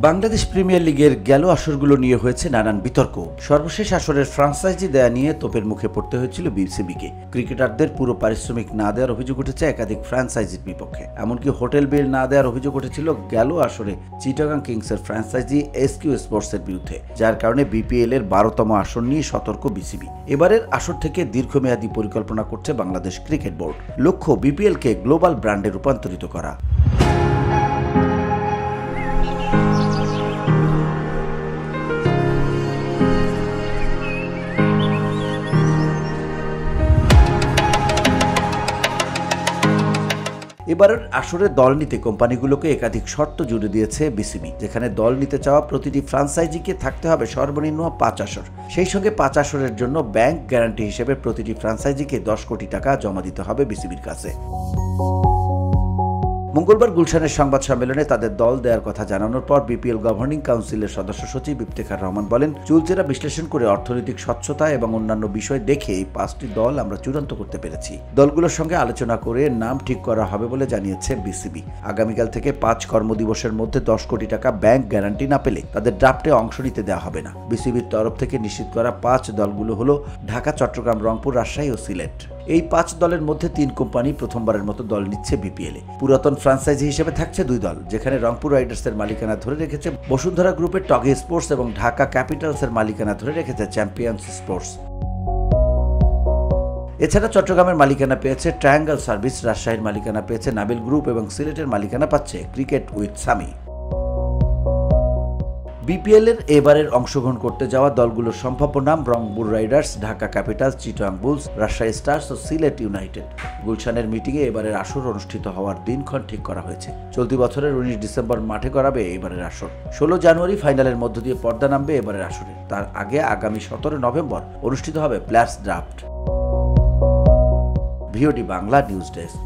Bangladesh premier লিগের গেল আসরগুলো নিয়ে হয়েছে নানান বিতর্ক। সর্বশেষ আসরের ফ্রাঞ্চাইজি দেয়া নিয়ে তোপের মুখে পড়তে হয়েছিল বিসিবিকে। ক্রিকেটারদের পুরো পারিশ্রমিক না দেওয়ার অভিযোগ উঠেছে একাধিক ফ্রাঞ্চাইজির বিপক্ষে। এমনকি হোটেল বিল না দেওয়ার অভিযোগ উঠেছিল গেল আসরে চিটাগাং কিংসের ফ্রাঞ্চাইজি এসকিউ স্পোর্টসের বিরুদ্ধে, যার কারণে বিপিএল এর 12তম আসর নিয়ে সতর্ক বিসিবি। এবারের আসর থেকে দীর্ঘমেয়াদী পরিকল্পনা করছে বাংলাদেশ ক্রিকেট বোর্ড। লক্ষ্য বিপিএলকে গ্লোবাল ব্র্যান্ডে রূপান্তরিত করা। এবারের আসরে দল নিতে কোম্পানিগুলোকে একাধিক শর্ত জুড়ে দিয়েছে বিসিবি, যেখানে দল নিতে চাওয়া প্রতিটি ফ্রাঞ্চাইজিকে থাকতে হবে সর্বনিম্ন 5 আসর। সেই সঙ্গে 5 আসরের জন্য ব্যাংক গ্যারান্টি হিসেবে প্রতিটি ফ্রাঞ্চাইজিকে 10 কোটি টাকা জমা দিতে হবে বিসিবির কাছে। মঙ্গলবার গুলশানের সংবাদ সম্মেলনে তাদের দল দেওয়ার কথা জানানোর পর বিপিএল গভর্নিং কাউন্সিলের সদস্য সচিব ইফতেখার রহমান বলেন, চুলচেরা বিশ্লেষণ করে অর্থনৈতিক স্বচ্ছতা এবং অন্যান্য বিষয় দেখে এই 5টি দল আমরা চূড়ান্ত করতে পেরেছি। দলগুলোর সঙ্গে আলোচনা করে নাম ঠিক করা হবে বলে জানিয়েছে বিসিবি। আগামীকাল থেকে 5 কর্মদিবসের মধ্যে 10 কোটি টাকা ব্যাংক গ্যারান্টি না পেলে তাদের ড্রাফটে অংশ নিতে দেওয়া হবে না। বিসিবির তরফ থেকে নিশ্চিত করা 5 দলগুলো হলো ঢাকা, চট্টগ্রাম, রংপুর, রাজশাহী ও সিলেট। এই 5 দলের মধ্যে 3 কোম্পানি প্রথমবারের মতো দল নিচ্ছে বিপিএলে। পুরাতন ফ্রাঞ্চাইজি হিসেবে থাকছে 2 দল, যেখানে রংপুর রাইডার্সের মালিকানা ধরে রেখেছে বসুন্ধরা গ্রুপের টগে স্পোর্টস এবং ঢাকা ক্যাপিটালসের মালিকানা ধরে রেখেছে চ্যাম্পিয়ন্স স্পোর্টস। এছাড়া চট্টগ্রামের মালিকানা পেয়েছে ট্রায়াঙ্গল সার্ভিস, রাজশাহীর মালিকানা পেয়েছে নাবিল গ্রুপ এবং সিলেটের মালিকানা পাচ্ছে ক্রিকেট উইথ সামি। বিপিএল এর এবারের অংশগ্রহণ করতে যাওয়া দলগুলোর সম্ভাব্য নাম Rangpur riders, Dhaka capitals, Chittagong bulls, Rajshahi stars ও সিলেট ইউনাইটেড। গুলশানের মিটিংয়ে এবারের আসর অনুষ্ঠিত হওয়ার দিনক্ষণ ঠিক করা হয়েছে। চলতি বছরের 19 ডিসেম্বর মাঠে করাবে এবারের আসর। 16 জানুয়ারি ফাইনালের মধ্য দিয়ে পর্দা নামবে এবারের আসরে। তার আগে আগামী 17 নভেম্বর অনুষ্ঠিত হবে players draft. VOD Bangla news desk.